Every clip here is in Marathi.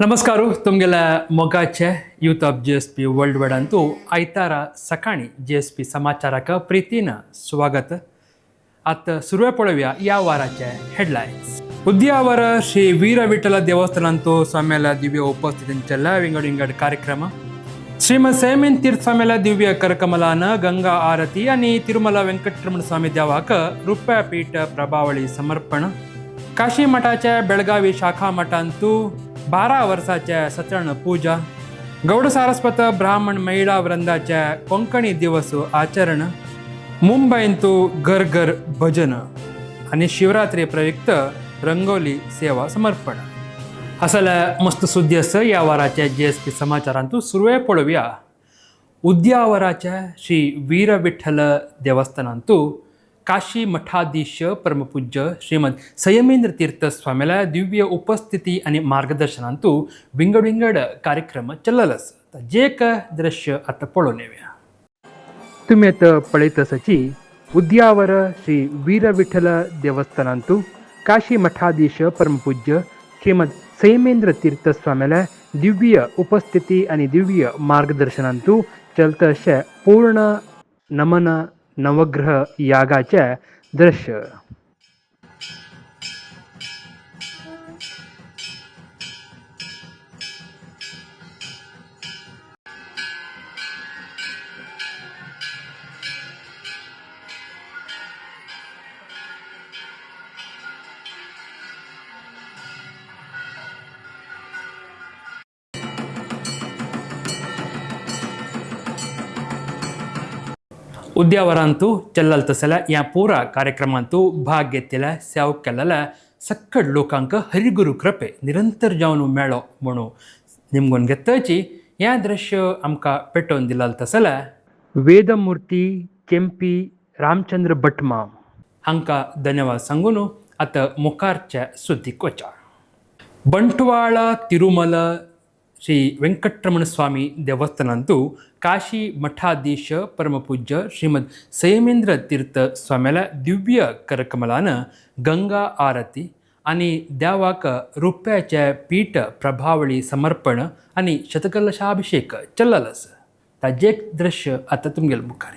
नमस्कार तुमगेल्या मोगाचे youth of GSP world wide अंतू आयतार सकाळी GSP समाचाराक प्रीतीन स्वागत. आता सुरुवात पळोवया या वाराचे हेडलाइन्स. उद्यावर श्री वीर विठ्ठल देवस्थानांतू स्वाम्याला दिव्य उपस्थितींचेला विंगड कार्यक्रम. श्रीमद सयमेन तीर्थ स्वाम्याला दिव्य कार्यक्रमालान गंगा आरती आणि तिरुमला वेंकटरमण स्वामी देवाक रुपयापीठ प्रभावळी समर्पण. काशी मठाच्या बेळगावी शाखा मठांतू 12 वर्षाच्या सत्यनारायण पूजा. गौड सारस्वत ब्राह्मण महिला वृंदाच्या कोंकणी दिवस आचरण. मुंबईंतू घर घर भजन आणि शिवरात्री प्रयुक्त रंगोली सेवा समर्पण. असल्या मस्त सुद्दी असं या वाराच्या GSP समाचारांतू सुरुवात पळोवया. उद्यावराच्या श्री वीर विठ्ठल देवस्थानांतू काशी मठाधीश परमपूज्य श्रीमद संयमेंद्र तीर्थ स्वामीला दिव्य उपस्थिती आणि मार्गदर्शनांतू विंगड कार्यक्रम चल्लस. जे का दृश्य आता पळोवन येऊया. तुम्ही आता पळयत आसाची उद्यावर श्री वीर विठ्ठल देवस्थानांतू काशी मठाधीश परमपूज्य श्रीमद संयमेंद्र तीर्थ स्वामीला दिव्य उपस्थिती आणि दिव्य मार्गदर्शनांतू चलत अशे पूर्ण नमन नवग्रह यागाचे दृश्य. उद्यावरांतू चल्लल तसल्या या पुरा कार्यक्रमांतू भाग घेतलेल्या सेवा केलेल्या सक्कड लोकांक हरिगुरू कृपे निरंतर जावन मेळो म्हणून निमगून घेतची या दृश्य आमकां पेटोवन दिलाल तसल्या वेदमूर्ती केम्पी रामचंद्र भटमा हांकां धन्यवाद सांगून आता मुखारच्या सुद्दीक वचा. बंटवाळ तिरुमल श्री वेंकटरमण स्वामी देवस्थानांतू काशी मठाधीश परमपूज्य श्रीमद संयमेंद्र तीर्थ स्वाम्याला दिव्य कार्यक्रमालान गंगा आरती आणि देवाक रुपयाचे पीठ प्रभावळी समर्पण आणि शतकलशाभिषेक चल्लस. ताजे दृश्य आता तुमगेल मुखारी.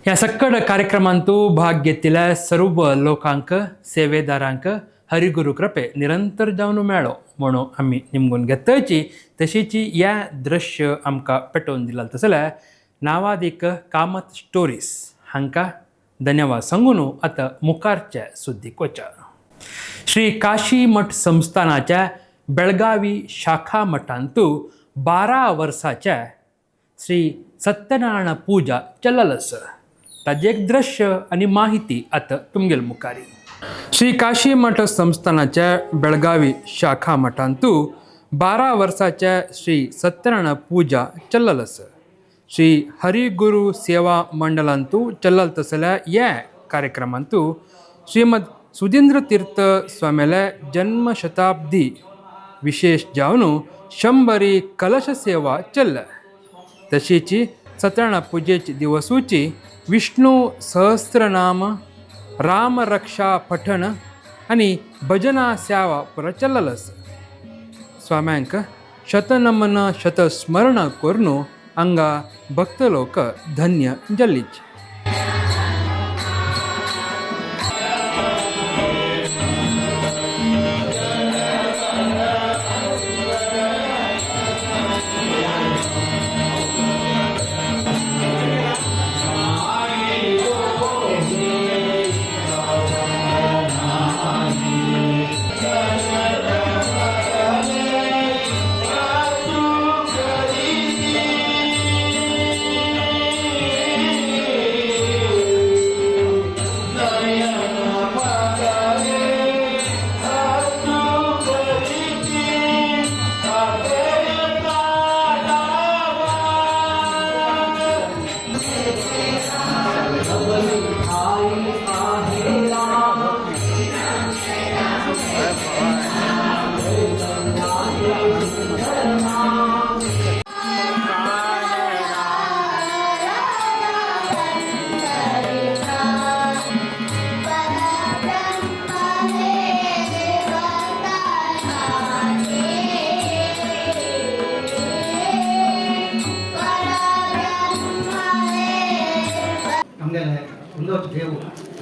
ह्या सकड कार्यक्रमांतू भाग घेतिल्ल्या सर्व लोकांक सेवेदारांक हरिगुरू कृपे निरंतर जावन मेळो म्हणून आम्ही निमगून घेतची तशीची ह्या दृश्य आमकां पेटोवन दिला तसल्या नावादीक कामत स्टोरीज हांकां धन्यवाद सांगून आतां मुखारच्या सुद्दीक वचा. श्री काशी मठ संस्थानाच्या बेळगावी शाखा मठांतू 12 वर्साच्या श्री सत्यनारायण पूजा चललस. ताजे एक दृश्य आणि माहिती आता तुमगेल मुखारी. श्री काशी मठ संस्थानाच्या बेळगावी शाखा मठांतू 12 वर्साच्या श्री सत्यनारायण पूजा चललस. श्री हरिगुरू सेवा मंडळांतू चलल तसल्या ह्या कार्यक्रमांतू श्रीमद सुधींद्र तीर्थ स्वामीले जन्म शताब्दी विशेष जावन 100 कलश सेवा चल्ल्या. तशीची सत्यनारायण पूजेची दिवसूची विष्णू सहस्रनाम राम रक्षा पठण आणि भजना सेवा पुरा चललस. स्वाम्यांक शतनमन शतस्मरण करून हांगा भक्त लोक धन्य जल्लीच. देव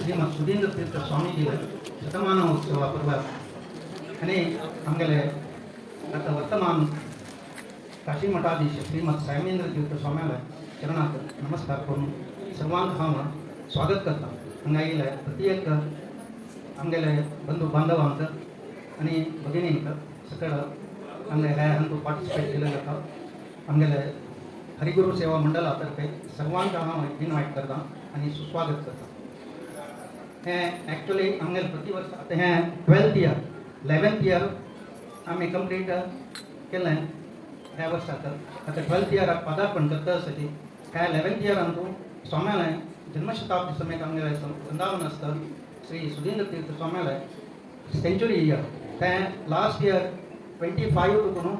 श्रीमद सुधींद्र तीर्थ स्वामीजी शतमानोत्सव पर्व आणि आमगेले आता वर्तमान काशी मठाधीश श्रीमद सायमेंद्र तीर्थ स्वाम्याला चरणात नमस्कार करून सर्वांक हांव स्वागत करता. हांगा येयले प्रत्येक आमगेले बंधू बांधवांक आणि भगिनींक सकळ आमगे ह्या हातूंत पार्टिसिपेट केले जाता. आमगेले हरिगुरू सेवा मंडळातर्फे सर्वांक हांव इन्वाइट करता आणि सुस्वागत करता. हें एक्चुअली आमगेले प्रतिवर्ष आतां हें 12th इयर 11th इयर आमी कंप्लीट केलें ह्या वर्साक. आतां 12th इयराक पदार्पण करता आसतली ह्या 11th इयरांतू स्वाम्यालय जन्मशताब्दी समेत आमगेले वृंदावन आसता श्री सुधींद्र तीर्थ स्वाम्यालय सेंचुरी इयर तें लास्ट इयर 25 तुकून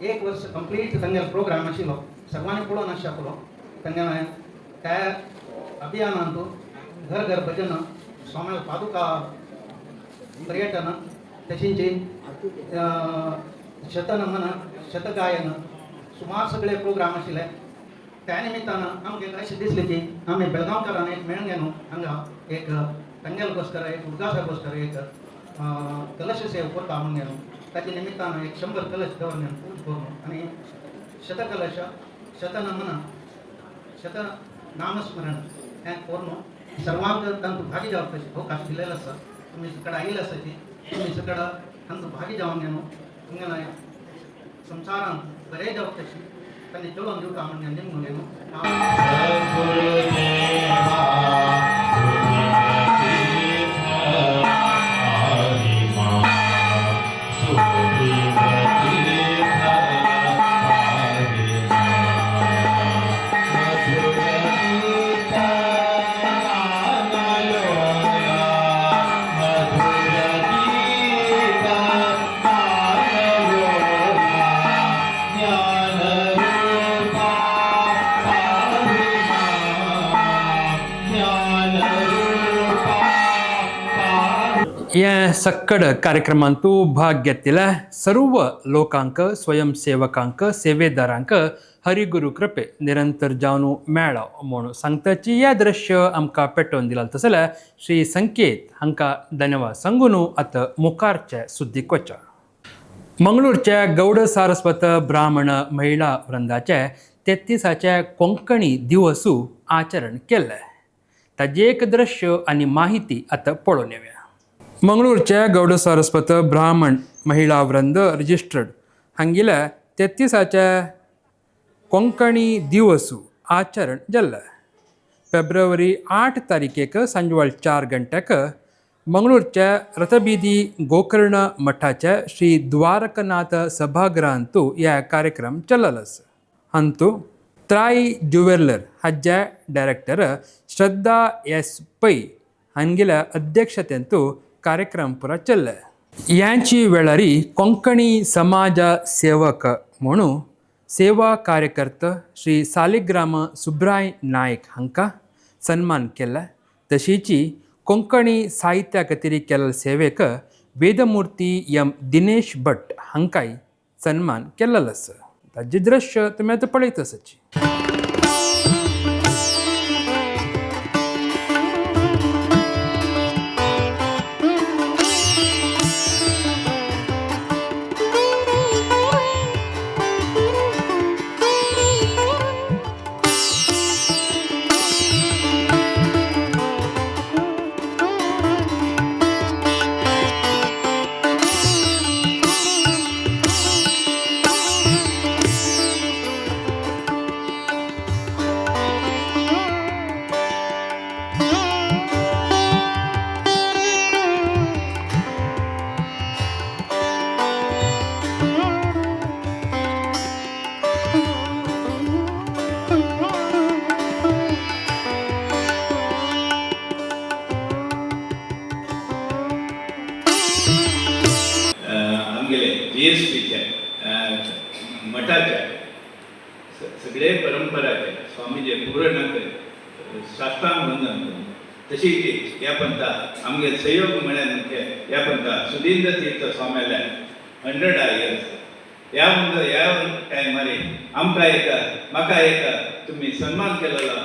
1 वर्स कंप्लीट तांगेलो प्रोग्राम आशिल्लो सर्वांनी पळोवन आसच्या पळो. तांगेले त्या अभियानांतू घर घर भजन स्वामी पादुका पर्यटन तशींची शतनमन शतगायन सुमार सगळे प्रोग्राम आशिल्ले. त्या निमित्तान आमकां अशें दिसलें की आमी बेळगांवकारांनी मेळून घेवन हांगा एक तांगेल घोस्कर एक उद्गासा घोस्कर एक कलश सेव करता म्हणून घेवन ताचे निमित्तान एक 100 कलश दवरून पूज करून आनी शतकलश शतनमन शत नामस्मरण हें करून सर्वांक तांतू भागी जावप तशें अवकाश दिलेलो आसा. तुमी सकड आयिल्ले आसा ती तुमी सकड तांतू भागी जावन घेवन तुमगेले संवसारांत बरें जावप तशी तांणी चलोवन दिवता म्हणून निमून घेवन सक्कड कार्यक्रमांतू भाग घेतिल्ल्या सर्व लोकांक स्वयंसेवकांक सेवेदारांक हरिगुरू कृपे निरंतर जावन मेळो म्हणून सांगताची या दृश्य आमकां पेटोवन दिला तसल्या श्री संकेत हांकां धन्यवाद सांगून आतां मुखारचे सुद्दीक वचा. मंगळूरच्या गौड सारस्वत ब्राह्मण महिला वृंदाचे 33चे कोंकणी दिवसू आचरण केले. ताजे एक दृश्य आनी माहिती आतां पळोवन येवया. मंगळूरच्या गौड सारस्वत ब्राह्मण महिला वृंद रजिस्टर्ड हांगेल्या 33चे कोंकणी दिवसू आचरण जाल्लें. फेब्रुवारी 8 तारीखेक सांजवाळ 4 गंटेक मंगळूरच्या रथबीदी गोकर्ण मठाच्या श्री द्वारकनाथ सभागृहांतू ह्या कार्यक्रम चल्लेलो आसा. हांतू त्राई ज्युवेलर हाचे डायरेक्टर श्रद्धा एस पै हांगेल्या अध्यक्षतेंतू कार्यक्रम पुरा चल्ले. ह्यांची वेळारी कोंकणी समाज सेवक म्हणून सेवा कार्यकर्ता श्री सालिग्राम सुब्राय नायक हांकां सन्मान केला. तशीची कोंकणी साहित्या खातीर केल्ल्या सेवेक वेदमुर्ती एम दिनेश भट हांकांय सन्मान केल्लो आसा. ताजें दृश्य तुमी आतां पळयत आसाची. GSPच्या मठाच्या सगळे परंपराचे स्वामीचे पुराणाक शास्त्रांक बंधन तशी ह्या पंथा आमगे सहयोग म्हळ्यार ह्या पंथा सुधींद्र तीर्थ स्वाम्याल्या 100 इयर्स ह्या टायमार आमकां म्हाका तुम्ही सन्मान केलेलो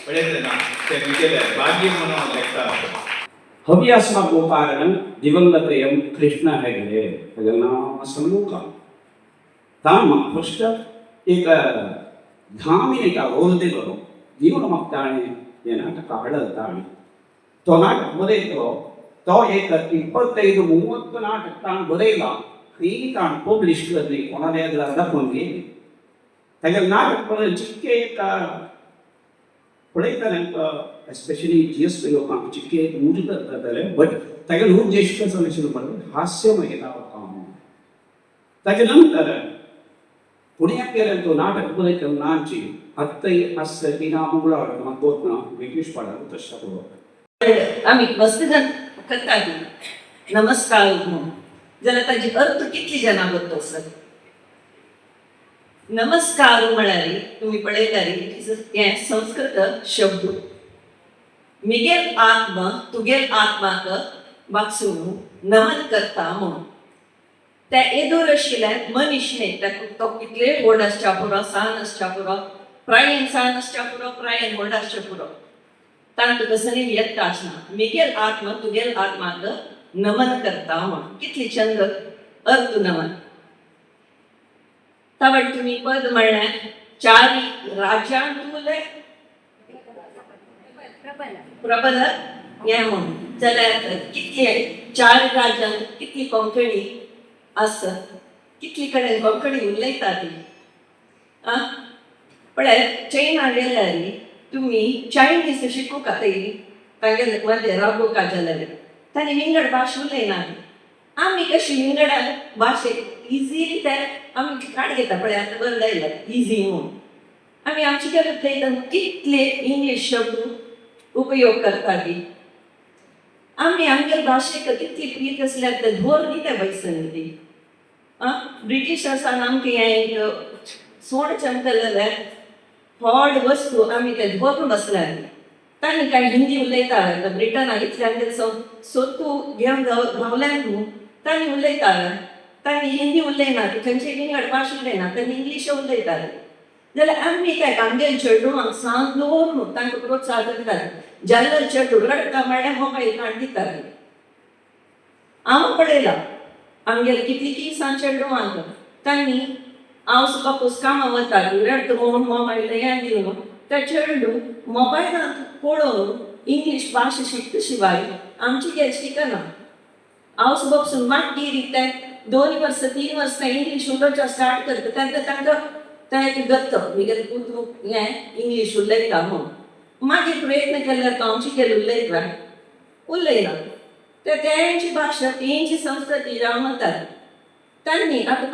पळयतना ते म्हगेले भाग्य म्हणून लेखता. हव्यास्मा गोपारण दिवंगत एम कृष्ण हेगडे नाम समूह ताम फस्ट एक धामी का ओल्देगो जीवन मक्ताणे नाटक हाडताणे तो नाटक बरयलो तो एक 25-30 नाटक ताण बरयला ही ताण पब्लिश करली कोणाले एकदा दाखोवन गेली. तागे नाटक पळय जितके एक पळयताले एस्पेशली GSP लोकांक जितके एक उर्ज जाताले बट तागे उद्देश कसो आशिल्लो पळय हास्यमय काम. ताजे नंतर पुण्याक गेले तो नाटक बरयता नाची अत्तई हास्य तिना मंगळार म्हाका बोतना ब्रिटीश पाडार तशा पळोवप आम्ही वस्तुगत करतात नमस्कार म्हणून जाल्यार ताजी अर्थ कितली जाणां बद्दल आसत. नमस्कार म्हळ्यार तुम्ही पळयल्यार हे संस्कृत शब्द मिगेल आत्मा तुगेल आत्माक वाचून नमन करता म्हणून त्या एदोर आशिल्ल्या मनीसने तो कितले व्हड आसच्या पुरो सान आसच्या पुरो प्रायन सान आसच्या पुरो प्रायन व्हड आसच्या पुरो तांकां कसली व्यक्त आसना. मिगेल आत्मा तुगेल आत्माक नमन करता म्हणून कितली चंद अर्थ नमन. तावट तुम्ही पद म्हणल्यार चारी राज्यांतले प्रबल हे म्हणून जाल्यार कितले 4 राज्यांत कितली कोंकणी आसत कितली कडेन कोंकणी उलयता ती. पळय चायना गेल्यार तुम्ही चायनीज शिकूंक खातीर तांगेले मध्ये राबोवका जाल्यार तांणी विंगड भास उलयना. आमी कशी विंगडा भाशेक इजिली ते आमी काड घेता पळय आतां बरें लायला इजी म्हणून आमी आमचे कडेन थंय कितले इंग्लीश शब्द उपयोग करता ती. आमी आमगे भाशेक कितली प्रीत आसल्यार ते धोर दिता वयसन ती. ब्रिटिशासान आमकां हें सोड चमकलेले व्हड वस्तू आमी ते धोर बसल्यार तांणी काय हिंदी उलयता ब्रिटनाक इतल्यान सोदू घेवन गावल्यान न्हू तांणी उलयताले तांणी हिंदी उलयना खंयचे विंगड भास उलयना तांणी इंग्लीश उलयताले जाल्यार आमी ताका आमगे चेडूंक सांग दवरून तांकां प्रोत्साहन करताले जेन्ना चेडूं रडटा म्हळ्यार मोबायल काड दिताले हांव पळयलां आमगेले कितली सांग चेडूंक तांणी हांव बापूस कामां वताली रडता म्हणून मोबायल हें दिलो त्या चेडूं मोबायलांत पळोवन इंग्लीश भाशा शिकता शिवाय आमची गेल शिकना हांव बापूसून मागीर ते 2 वर्सां 3 वर्सां इंग्लीश उलोवचें स्टार्ट करता तेन्ना तांकां तें एक गत्त म्हगेले पुतू हें इंग्लीश उलयता म्हणून मागीर प्रयत्न केल्यार तो आमची गेले उलयता उलयना तेंची भाशा तेंची संस्कृती जावन वतात तांणी आतां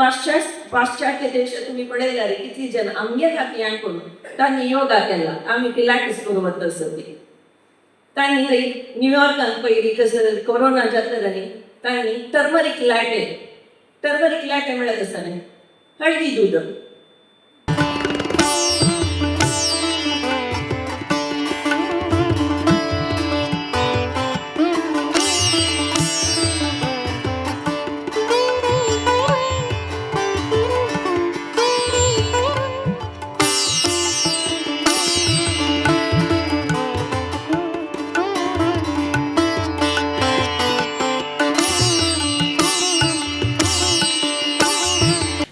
पाश्चात्य देशात तुमी पळयल्यार कितली जन आमगे खातीर करून तांणी योगा केला आमी पिलाटीस करून वता सगळीं तांणी न्यूयॉर्कान पयलीं कसं कोरोना जाता न्ही तांणी टर्मरीक लॅटे म्हळ्यार कसं न्ही हळदी दूद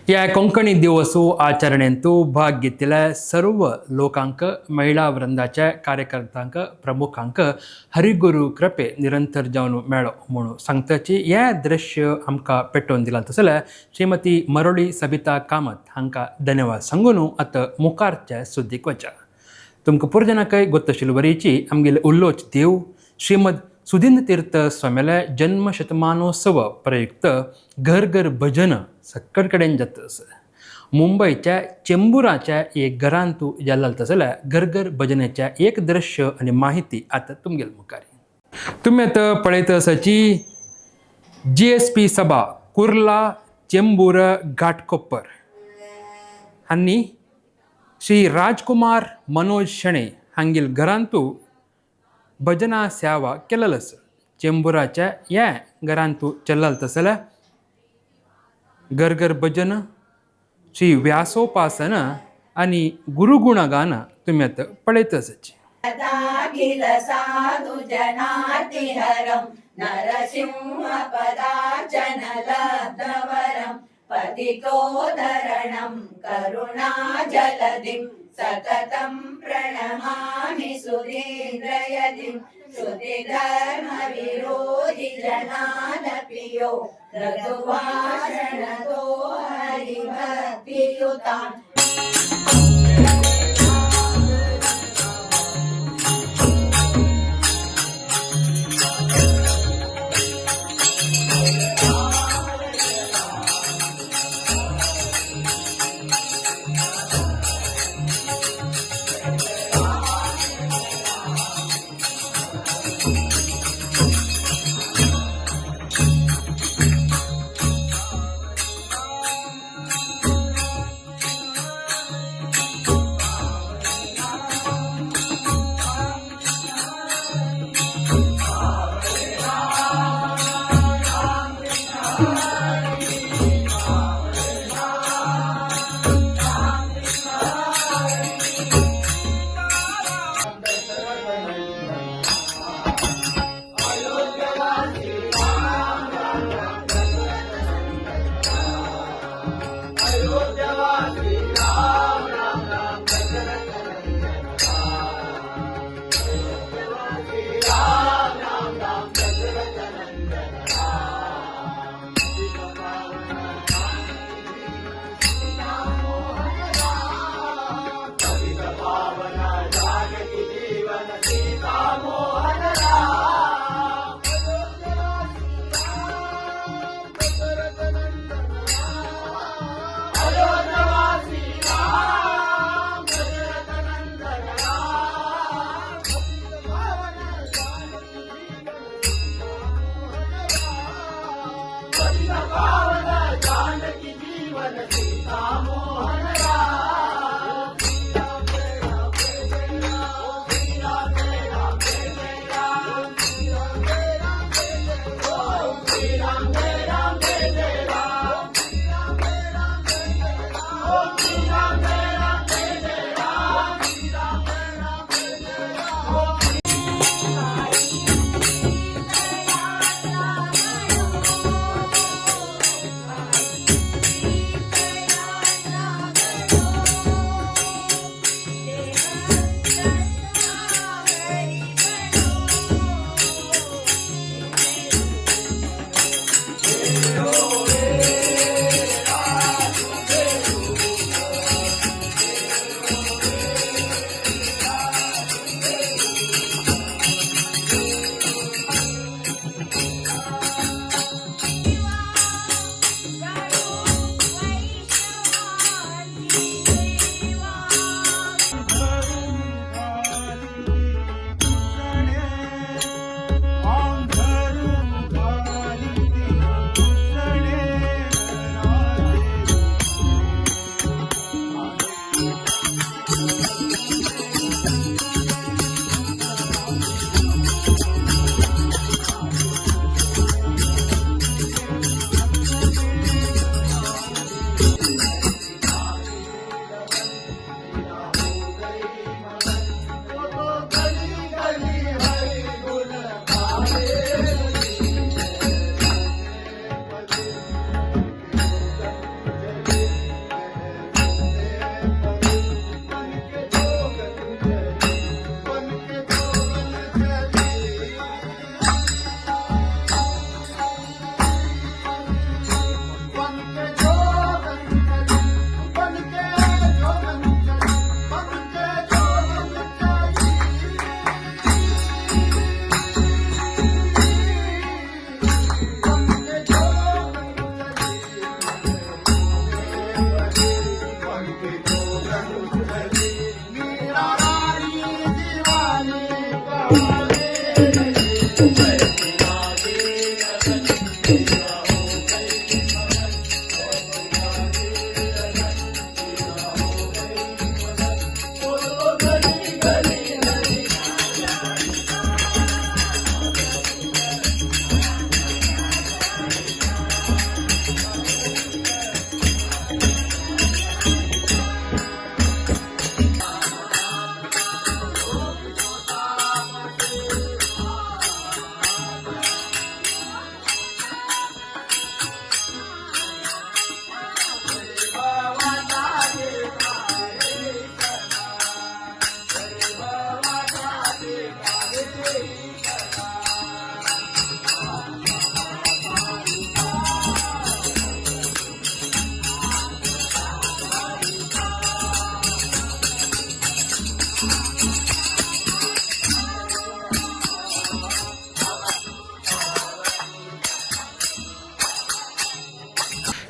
या कोंकणी दिवसू आचरणेंतू भाग घेतिल्ल्या सर्व लोकांक महिला वृंदाच्या कार्यकर्त्यांक प्रमुखांक हरिगुरू कृपे निरंतर जावन मेळो म्हणून सांगताची हें दृश्य आमकां पेटोवन दिलां तसल्या श्रीमती मरोळी सबिता कामत हांकां धन्यवाद सांगून आतां मुखारच्या सुद्दीक वचा तुमकां पुरजनाकय गोत्तशिल्ल वरीची आमगेले उल्लोच देव श्रीमद सुधींद्र तीर्थ स्वामीले जन्म शतमानोत्सव प्रयुक्त घर घर भजन सक्कड कडेन जातस मुंबयच्या चेंबुराच्या एक घरांत तूं जाल्लो जाल्यार घर घर भजनेच्या एक दृश्य आनी माहिती आतां तुमगेले मुखार तुमी आतां पळयता आसाची GSP सभा कुर्ला चेंबूर घाटकोपर हांणी श्री राजकुमार मनोज शेणे हांगेल घरांत तूं भजना सेवा केलेलो आसा चेंबुराच्या ह्या घरांत तूं चल्लालो जाल्यार घर घर भजन श्री व्यासोपासना आनी गुरुगुणगान तुमी आतां पळयता आसाची अखिल साधु जनातिहरं नरसिंह पदार्चन लब्धवरं पतितोद्धरणं करुणा जलधिं सततं प्रणमामि सुरेन्द्रयतिं श्रुतिधर्म विरोधि जनानपि यो मृदुभाषणतो हरिभक्तियुतान्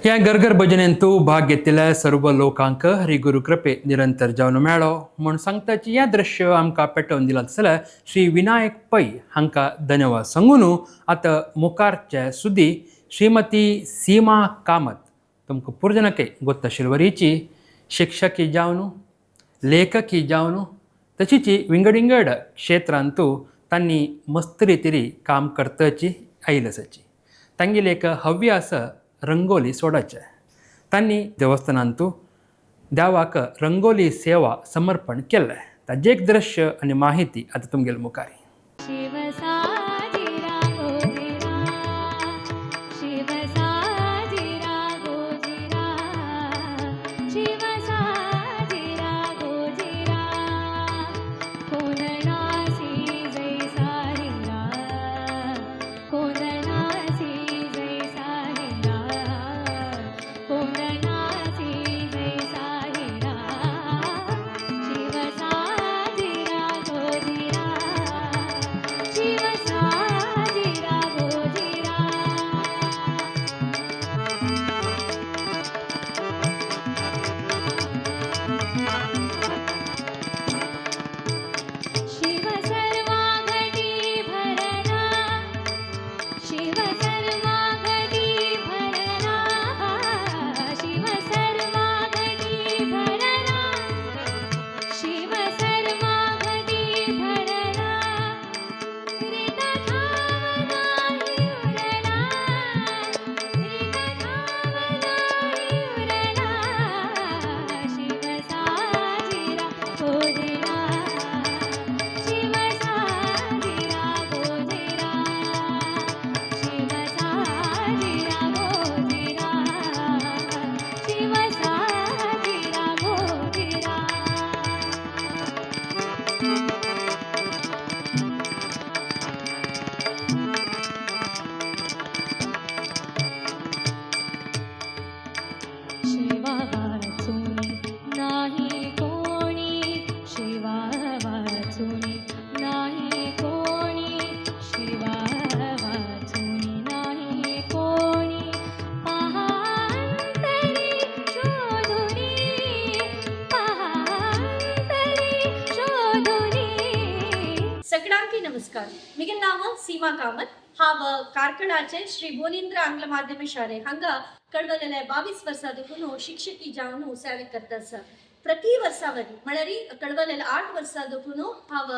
या गरगर भजनेंतू भाग घेतिल्ल्या सर्व लोकांक हरी गुरु कृपे निरंतर जावन मेळो म्हूण सांगताची हें दृश्य आमकां पेटोवन दिलां जाल्यार श्री विनायक पै हांकां धन्यवाद सांगून आतां मुखारचे सुदी श्रीमती सीमा कामत तुमकां पुर्जनके गोत्ता शिल्वरीची शिक्षकी जावन लेखकी जावन तशीच विंगड क्षेत्रांतू तांणी मस्त रितीरी काम करताची आयिल्ली तांगेली एक हव्य आसा रंगोली सोडाचे तांणी देवस्थानांतू देवाक रंगोली सेवा समर्पण केलें ताजें एक दृश्य आनी माहिती आतां तुमगेले मुखारी सगळ्यांकी नमस्कार. मिगे नाव सीमा कामत. हांव कारकणाचे श्री बोनींद्र आंग्ल माध्यम शाळे हांगा कळवलेले 22 वर्सां देखून शिक्षकी जावन सेवे करता. प्रति वर्सावरी म्हळ्यार कळवलेले 8 वर्सां देखून हांव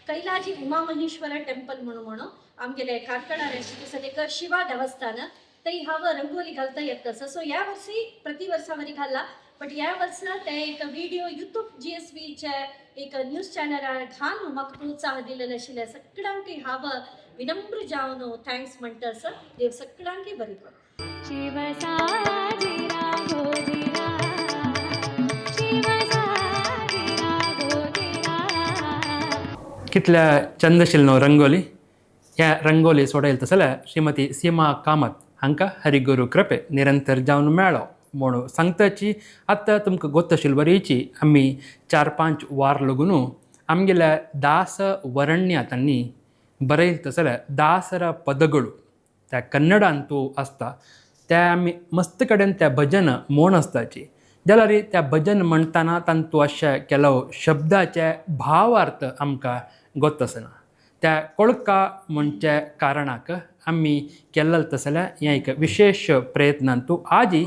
कैलाजी उमा महेश्वर टेंपल म्हणून आमगेले कारकणा रेसिडेंसीन एक शिवा देवस्थान थंय हांव रंगोली घालता येता. सो ह्या वर्सी प्रति वर्सावरी घाला, बट ह्या वर्सा ते एक व्हिडिओ यूट्यूब GSBचे एक न्यूज चॅनलार घालून म्हाका प्रोत्साह दिलेले आशिल्ले. सगळ्यांक हांव विनम्र जावन थँक्स म्हणटा सर. देव सगळ्यांक बरें करूं. कितल्या चंद आशिल्ली न्हू रंगोली. ह्या रंगोली सोडयली जाल्यार श्रीमती सीमा कामत हांकां हरी गुरु कृपे निरंतर जावन मेळो म्हणून सांगताची आतां तुमकां गोत्त शिल्वरीची आमी 4-5 वार लागून आमगेल्या दास वरण्यांतांनी बरयली जाल्यार दासರ ಪದಗಳು त्या कन्नडांतू आसता त्या आमी मस्त कडेन त्या भजन म्हण आसताची जाल्यार त्या भजन म्हणटाना तांतू अशे ಕೆಲವು शब्दाचे भावार्थ आमकां गोत्त आसना. त्या कोळका म्हणचे कारणाक आमी केल्लें जाल्यार हें एक विशेष प्रयत्नांतू आजी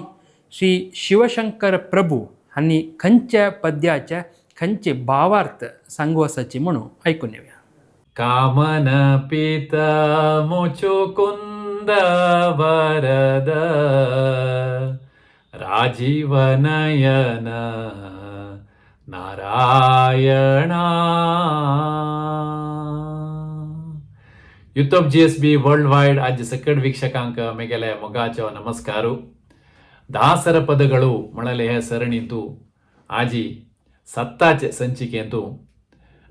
श्री शिवशंकर प्रभू हांणी खंयच्या पद्याचे खंयचे भावार्थ सांगू आसाची म्हणून आयकून येवया. कामन पीत मुचुकुंद वरद राजीव नयन नारायणा. यूट्यूब GSB वर्ल्ड वाइड आज सकड ವೀಕ್ಷಕಾಂಕ ಮೇಗೆಲೆ ಮೊಗಾಚೋ ನಮಸ್ಕಾರು. ದಾಸರ ಪದಗಳು म्हणले हे सरणींतू आजी 7चे संचिकेंतू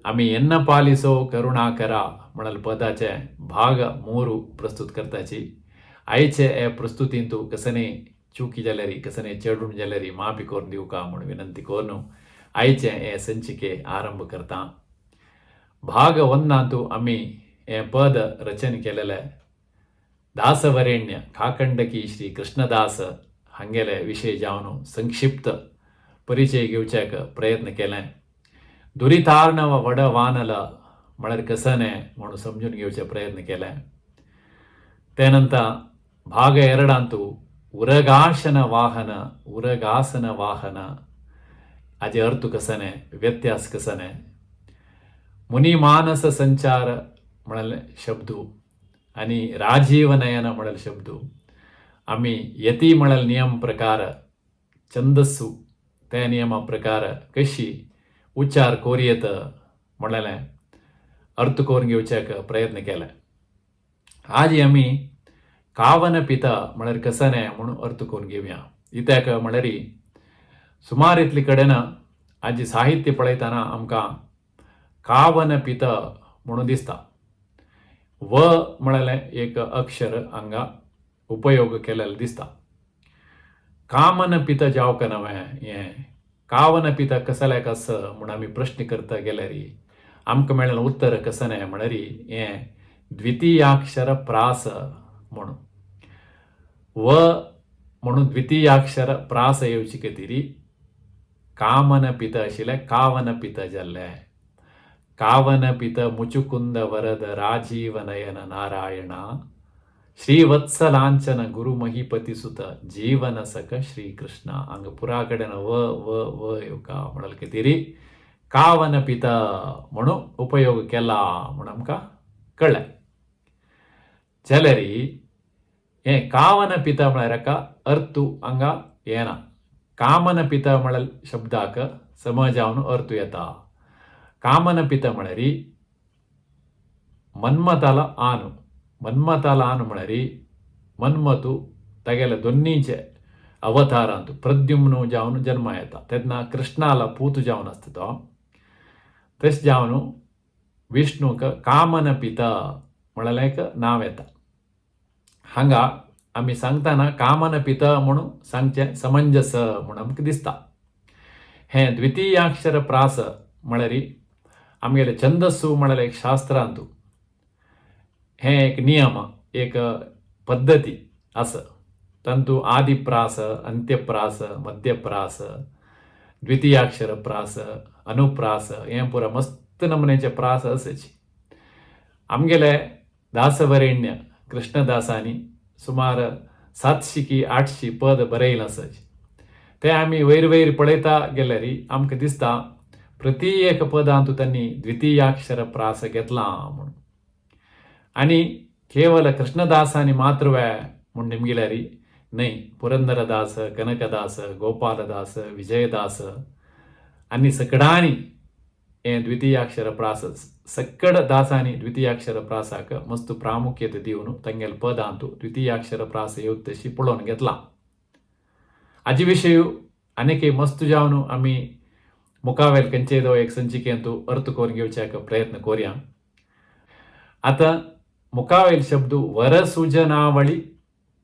आम्ही एन्न पालिसो करुणाकरा म्हणल पदाचे भाग 3 प्रस्तुत करताची. आयचे हे प्रस्तुतींतू कसने चुकी जाल्यारी कसने चेडून जाल्यारी माफी करून दिवका म्हणून विनंती करून आयचे हे संचिके आरंभ करता. भाग 1 आम्ही हे पद रचन केलेले दासवरेण्य काकंडकी श्री कृष्णदास हांगेले विशय जावन संक्षिप्त परिचय घेवच्याक प्रयत्न केले. दुरितार्णव वड वानल म्हळ्यार कसने म्हणून समजून घेवचे प्रयत्न केले. त्यानंतर भाग 2 उरगासन वाहन हाजे अर्थ कसने, व्यत्यास कसने, मुनी मानस संचार म्हळ्यार शब्द आणि राजीव नयन म्हळ्यार शब्द. आम्ही यती म्हळ्यार नियम प्रकार, छंदस्सु त्या नियमा प्रकार कशी उच्चार कोरयेत म्हळ्यार अर्थ करून घेवच्याक प्रयत्न केला. आज आम्ही कावन पिता म्हळ्यार कसने म्हणून अर्थ करून घेवया. इत्याक म्हळ्यार सुमार इतले कडेन आज साहित्य पळयतना आमकां कावन पिता म्हणून दिसता. व म्हळ्यार एक अक्षर हांगा उपयोग केलेलो दिसता. कामन पिता जावक नवें हें कावन पिता कसल्याक आस म्हूण आमी प्रश्न करता गेल्यार आमकां मेळिल्लें उत्तर कसने म्हळ्यार हें द्वितीयाक्षर प्रास म्हणून. व म्हणून द्वितीयाक्षर प्रास येवचे खातीर कामन पिता आशिल्लें कावन पिता जाल्लें. कावन पिता मुचुकुंद वरद राजीव नयन नारायणा श्रीवत्सलांचन गुरु महिपती सुत जीवन सख श्रीकृष्ण. हांग पुरा कडेन व येवका म्हळ्यार खातीर कावन पिता म्हणून उपयोग केला म्हणून आमकां कळ्ळें. जाल्यार हें कावन पिता म्हळ्यार हाका अर्थ हांगा येना. कामन पिता म्हळ्यार शब्दाक समजावन अर्थ येता. कामन पिता म्हळ्यार मन्मताला आनु. मन्मताला आनु म्हळ्यार मन्मथू तागेले दोनीचे अवतारांत प्रद्युम्न जावन जन्मा येता. तेन्ना कृष्णाला पूत जावन आसता तो. तशें जावन विष्णूक कामन पिता म्हळ्यार एक नांव येता. हांगा आमी सांगतना कामन पिता म्हणून सांगचें समंजस म्हणून आमकां दिसता. हें द्वितीयाक्षर प्रास म्हळ्यार आमगेले छंदस्सु म्हळ्यार एक शास्त्रांत हें एक नियम, एक पद्दती आसा. तातूंत आदिप्रास, अंत्यप्रास, मध्यप्रास, द्वितीयाक्षर प्रास, अनुप्रास हें पुरो मस्त नमुन्याचे प्रास आसाचे. आमगेले दासवरेण्य कृष्णदासांनी सुमार 700 की 800 पद बरयलें आसाचे. ते आमी वयर पळयता गेल्यार आमकां दिसता प्रति एक पदांत तांणी द्वितीयाक्षर प्रास घेतला म्हणून. आनी केवल कृष्णदासांनी मात्रवे म्हूण निमगिल्यार न्हय. पुरंदरदास, कनकदास, गोपालदास, विजयदास आनी सकडांनी हें द्वितीयाक्षर प्रास सकड दासांनी द्वितीयाक्षर प्रासाक मस्त प्रामुख्यत दिवन तांगेले पदांत द्वितीयाक्षर प्रास येवत तशी पळोवन घेतला. हाजे विशय आनीक मस्त जावन आमी मुखावेल खंयचेदो एक संचिकेंत अर्थ करून घेवच्याक प्रयत्न करुया. आतां मुखावेल शब्द वरसुजनावळी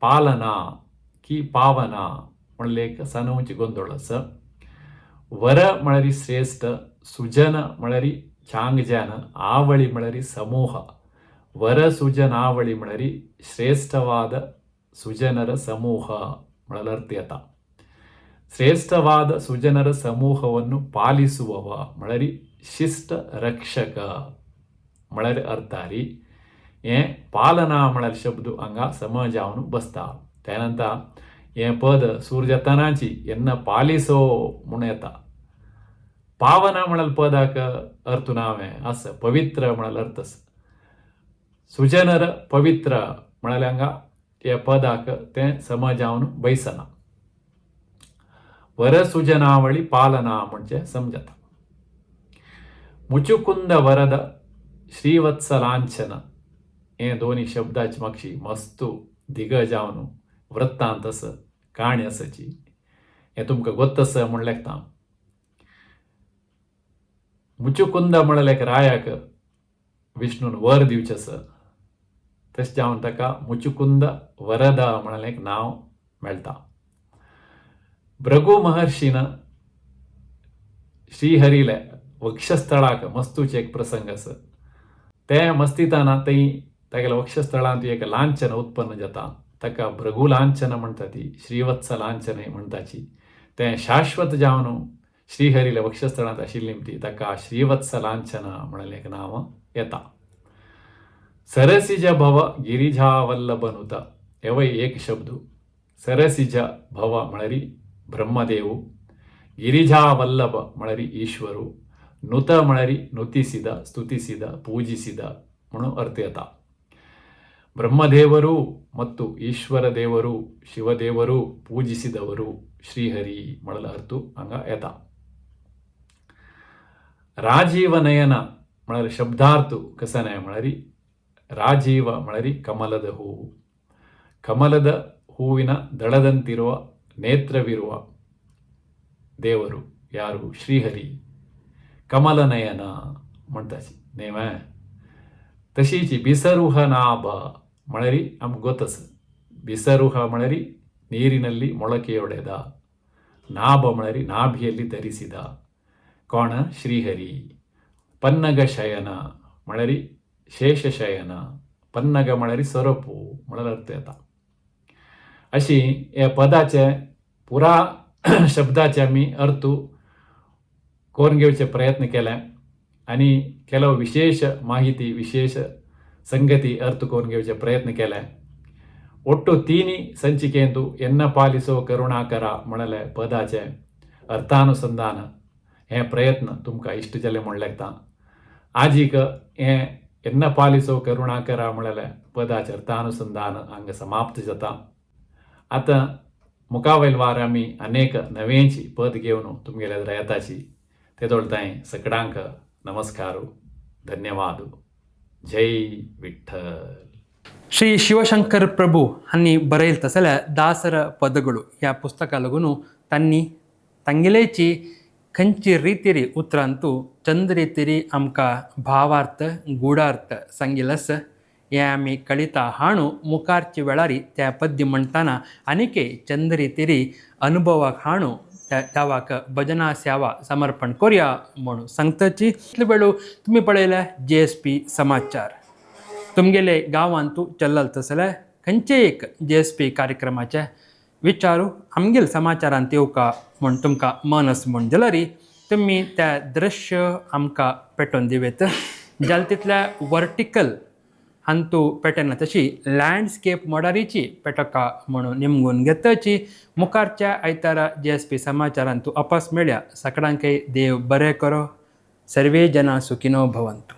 पालना की पावना म्हणले एक सानूची गोंदळ आसा. वर म्हळ्यार श्रेष्ठ, सुजन म्हळ्यार चांगजन, आवळी म्हळ्यार समूह. वरसुजनावळी म्हळ्यार श्रेष्ठवाद सुजनर समूह म्हळ्यार अर्थ येता. ಶ್ರೇಷ್ಠವಾದ ಸುಜನರ ಸಮೂಹವನ್ನು ಪಾಲಿಸುವವ म्हळ्यार शिष्ट रक्षक म्हळ्यार अर्थारी. हें पालना म्हळ्यार शब्द हांगा समजावन बसता. त्यानंतर हें पद सूर्यतनाची येन्ना पालिसो म्हणून येता. पावना म्हळ्यार पदाक अर्थ नावें आसा. पवित्र म्हळ्यार अर्थ आसा. सुजनर पवित्र म्हळ्यार हांगा ह्या पदाक तें समजावन बसना. वरसुजनावळी पालना म्हणजे समजता. मुचुकुंद वरद श्रीवत्सलांचन हे दोन्ही शब्दाची मागशी मस्त दिग्गज जावन वृत्तांत आसा, काणी आसाची. हें तुमकां गोत्त आसा म्हूण लेखता. मुचुकुंद म्हळ्यार एक रायाक विष्णून वर दिवचें आसा. तशें जावन ताका मुचुकुंद वरद म्हळ्यार एक नांव मेळटा. भृगु महर्षीन श्रीहरीले वक्षस्थळाक मस्तूचे एक प्रसंग आसा. ते मस्तिताना थंय तागेल्या वक्षस्थळांत एक लांछन उत्पन्न जाता. ताका भृगू लांछन म्हणटा ती श्रीवत्स लांछने म्हणटाची तें शाश्वत जावन श्रीहरीला वक्षस्थळांत आशिल्ली ती ताका श्रीवत्स लांछन म्हणलें एक नांव येता. सरसिज भव गिरिजावल्लभनुत एवय एक शब्द. सरसिज भव म्हळ्यारी ब्रह्मदेव, ಗಿರಿಜಾವಲ್ಲಭ म्हळ्यारी ಈಶ್ವರು, ನುತ म्हळ्यारी ನುತಿಸಿದ, ಸ್ತುತಿಸಿದ, ಪೂಜಿಸಿದ म्हणून अर्थ येता. ಬ್ರಹ್ಮದೇವರು ಮತ್ತು ಈಶ್ವರ ದೇವರು ಶಿವದೇವರು ಪೂಜಿಸಿದವರು ಶ್ರೀಹರಿ म्हणलं अर्थ हांगा येता. ರಾಜೀವ ನಯನ म्हळ्यार शब्दार्थ कसा नाही म्हळ्यारी ರಾಜೀವ म्हळ्यारी ಕಮಲದ ಹೂವು. ಕಮಲದ ಹೂವಿನ ದಳದಂತಿರುವ ನೇತ್ರವಿರುವ ದೇವರು ಯಾರು? ಶ್ರೀಹರಿ. ಕಮಲನಯನ म्हणटाची नेम. तशीची ಬಿಸರುಹ ನಾಭ म्हळ्यारी आमकां ಗೊತ್ತಸ. ಬಿಸರುಹ म्हळ्यारी ನೀರಿನಲ್ಲಿ ಮೊಳಕೆಯೊಡೆದ, ನಾಭ म्हळ्यारी ನಾಭಿಯಲ್ಲಿ ಧರಿಸಿದ. कोण? श्रीहरी. पन्नग शयन म्हळ्यारी शेषशयन. पन्नग म्हळ्यारी सरपू म्हणून अर्थ येता. अशी या पदाचे पुरा शब्दाचे आमी अर्थ करून घेवचे प्रयत्न केले आणि ಕೆಲವು ವಿಶೇಷ ಮಾಹಿತಿ ವಿಶೇಷ ಸಂಗತಿ अर्थ करून घेवचे प्रयत्न केले. ಒಟ್ಟು 3 ಸಂಚಿಕೆಯಂತೂ ಎನ್ನ ಪಾಲಿಸೋ ಕರುಣಾಕರ म्हणले पदाचे अर्थानुसंधान हे प्रयत्न तुमकां इश्ट जाले म्हणलें. आजीक हे एन्न पालिसो करुणाकरा म्हणले पदाचे अर्थानुसंधान हांगा समाप्त जाता. आतां मुखावयल वार आमी अनेक नवेंची पद घेवन तुमगेल्या एదురు येताची. तेदोळ ताईं सगळ्यांक नमस्कार, धन्यवाद. जय विठ्ठल. ಶ್ರೀ ಶಿವಶಂಕರ್ ಪ್ರಭು ಹನ್ನಿ ಬರೆಯಲ್ ತಸಲ ದಾಸರ ಪದಗಳು या पुस्तका लागून तांणी तांगेलेची खंयची रितीरी उतरांतू चंद रितीरी आमकां भावार्थ गुडार्थ सांगिल्लस. हे आमी कळिता हाणू मुखारची वेळारी त्या पद्य म्हणटाना आनिके चंद रितीरी अनुभवाक हाणू देवाक भजना सेवा समर्पण करूया म्हणून सांगताची. इतले वेळू तुम्ही पळयले JSP समाचार. तुमगेले गांवांतू चल्लल तसले खंयचे एक JSP कार्यक्रमाचे विचारू आमगेल समाचारांत येवका म्हण तुमकां मन आसा म्हण जाल्यार तुमी त्या दृश्य आमकां पेटोवन दिवेत. जाल्यार तितल्या वर्टिकल हांतू पेटना तशी लँडस्केप मोडारीची पेटोका म्हणून निमगून घेताची. मुखारच्या आयतारा JSP समाचारांतू अपास मेळ्या. सगळ्यांकय देव बरें करो. सर्वे जना सुखिनो भवंतु.